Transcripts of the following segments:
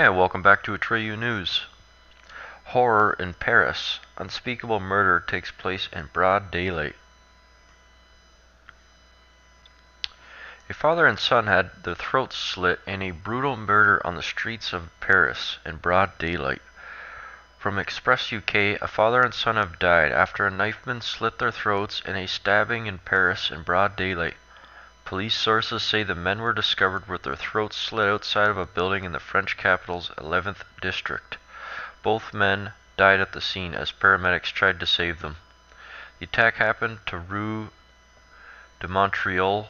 Hi, and welcome back to Atreyu News. Horror in Paris. Unspeakable murder takes place in broad daylight. A father and son had their throats slit in a brutal murder on the streets of Paris in broad daylight. From Express UK, a father and son have died after a knifeman slit their throats in a stabbing in Paris in broad daylight. Police sources say the men were discovered with their throats slit outside of a building in the French capital's 11th district. Both men died at the scene as paramedics tried to save them. The attack happened to Rue de Montreal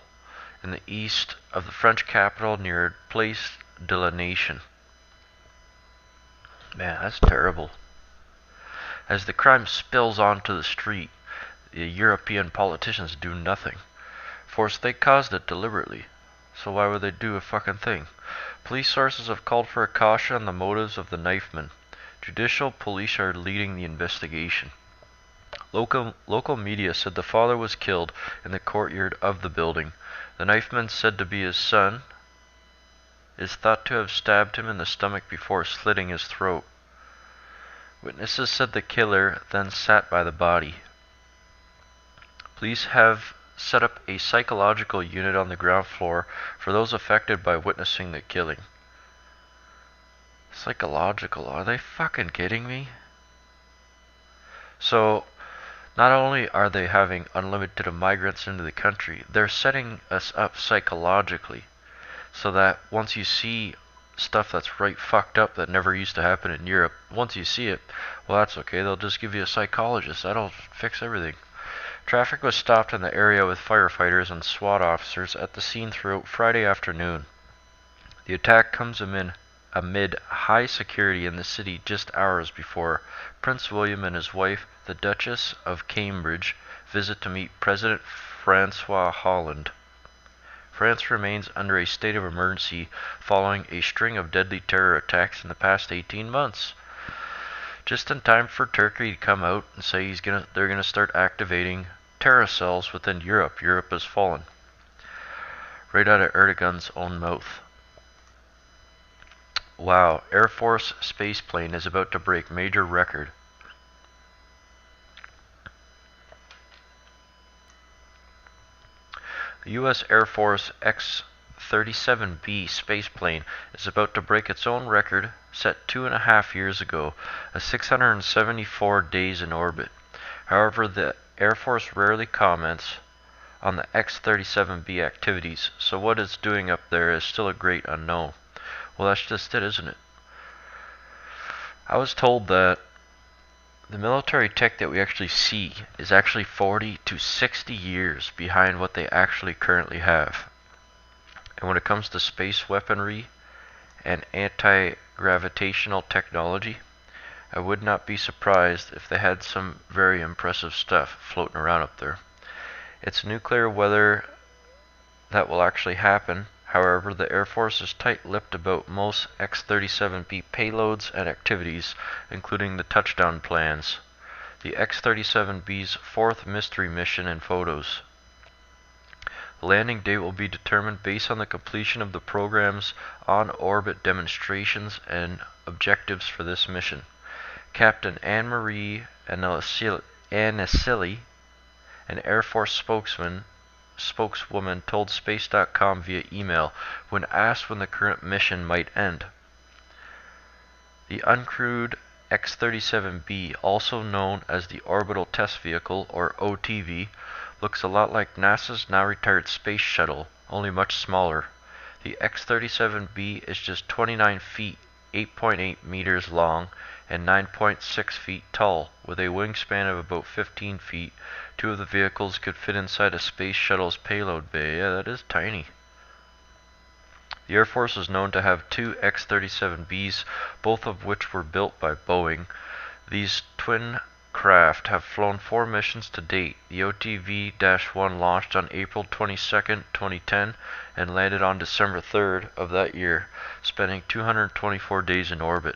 in the east of the French capital near Place de la Nation. Man, that's terrible. As the crime spills onto the street, the European politicians do nothing. Of course, they caused it deliberately, so why would they do a fucking thing? Police sources have called for a caution on the motives of the knifeman. Judicial police are leading the investigation. Local media said the father was killed in the courtyard of the building. The knifeman, said to be his son, is thought to have stabbed him in the stomach before slitting his throat. Witnesses said the killer then sat by the body. Police have set up a psychological unit on the ground floor for those affected by witnessing the killing. Psychological? Are they fucking kidding me? So, not only are they having unlimited migrants into the country, they're setting us up psychologically so that once you see stuff that's right fucked up that never used to happen in Europe, once you see it, well, that's okay. They'll just give you a psychologist. That'll fix everything. Traffic was stopped in the area with firefighters and SWAT officers at the scene throughout Friday afternoon. The attack comes amid high security in the city just hours before Prince William and his wife, the Duchess of Cambridge, visit to meet President Francois Hollande. France remains under a state of emergency following a string of deadly terror attacks in the past 18 months. Just in time for Turkey to come out and say they're gonna start activating terror cells within Europe. Europe has fallen. Right out of Erdogan's own mouth. Wow, Air Force spaceplane is about to break major record. The U.S. Air Force X-37B spaceplane is about to break its own record set 2.5 years ago, 674 days in orbit. However, the Air Force rarely comments on the X-37B activities, so what it's doing up there is still a great unknown. Well, that's just it, isn't it? I was told that the military tech that we actually see is actually 40 to 60 years behind what they actually currently have. And when it comes to space weaponry and anti-gravitational technology, I would not be surprised if they had some very impressive stuff floating around up there. It's nuclear whether that will actually happen. However, the Air Force is tight-lipped about most X-37B payloads and activities, including the touchdown plans. The X-37B's fourth mystery mission and photos. The landing date will be determined based on the completion of the program's on-orbit demonstrations and objectives for this mission. Captain Anne-Marie Anacili, an Air Force spokeswoman, told Space.com via email when asked when the current mission might end. The uncrewed X-37B, also known as the Orbital Test Vehicle, or OTV, looks a lot like NASA's now retired Space Shuttle, only much smaller. The X-37B is just 29 feet, 8.8 meters long, and 9.6 feet tall, with a wingspan of about 15 feet. Two of the vehicles could fit inside a space shuttle's payload bay. Yeah, that is tiny. The Air Force is known to have two X-37Bs, both of which were built by Boeing. These twin craft have flown 4 missions to date. The OTV-1 launched on April 22, 2010, and landed on December 3rd of that year, spending 224 days in orbit.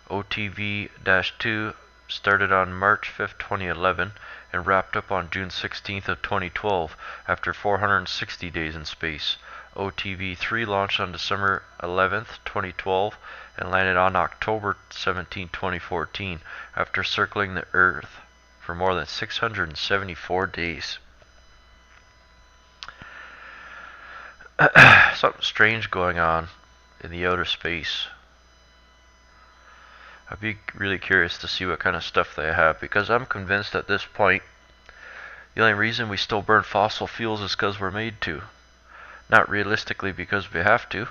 OTV-2 started on March 5, 2011, and wrapped up on June 16th of 2012 after 460 days in space. OTV-3 launched on December 11th, 2012 and landed on October 17, 2014 after circling the Earth for more than 674 days. Something strange going on in the outer space. I'd be really curious to see what kind of stuff they have, because I'm convinced at this point the only reason we still burn fossil fuels is because we're made to. Not realistically because we have to.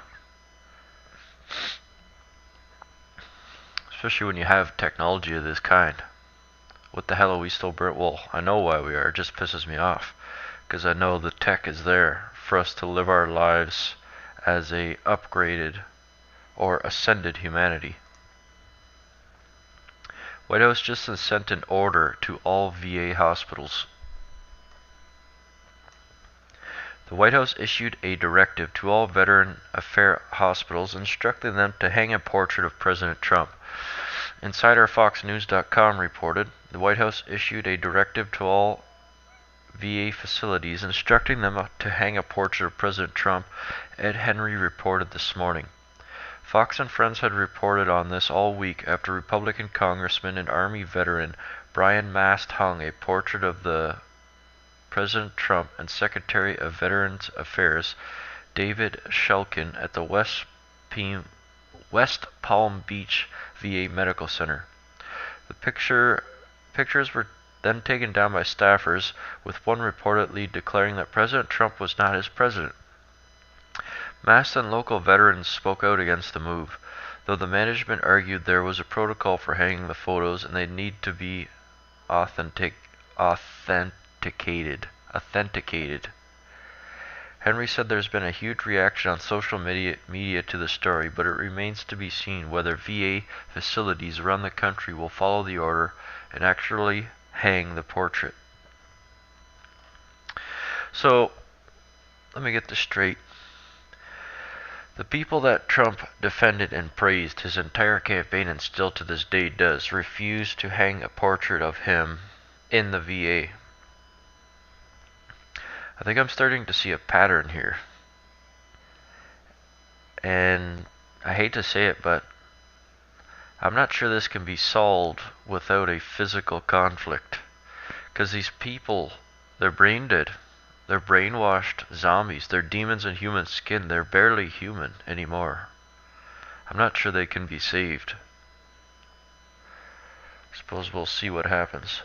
Especially when you have technology of this kind. What the hell are we still burn? Well, I know why we are. It just pisses me off. Because I know the tech is there for us to live our lives as a upgraded or ascended humanity. White House just sent an order to all VA hospitals. The White House issued a directive to all Veteran Affairs hospitals instructing them to hang a portrait of President Trump. InsiderFoxNews.com reported the White House issued a directive to all VA facilities instructing them to hang a portrait of President Trump, Ed Henry reported this morning. Fox and Friends had reported on this all week after Republican Congressman and Army veteran Brian Mast hung a portrait of the President Trump and Secretary of Veterans Affairs David Shulkin at the West Palm Beach VA Medical Center. The pictures were then taken down by staffers, with one reportedly declaring that President Trump was not his president. Mast and local veterans spoke out against the move, though the management argued there was a protocol for hanging the photos and they need to be authenticated. Henry said there's been a huge reaction on social media to the story, but it remains to be seen whether VA facilities around the country will follow the order and actually hang the portrait. So, let me get this straight. The people that Trump defended and praised his entire campaign and still to this day does refuse to hang a portrait of him in the VA. I think I'm starting to see a pattern here. And I hate to say it, but I'm not sure this can be solved without a physical conflict. Because these people, they're brain dead. They're brainwashed zombies. They're demons in human skin. They're barely human anymore. I'm not sure they can be saved. Suppose we'll see what happens.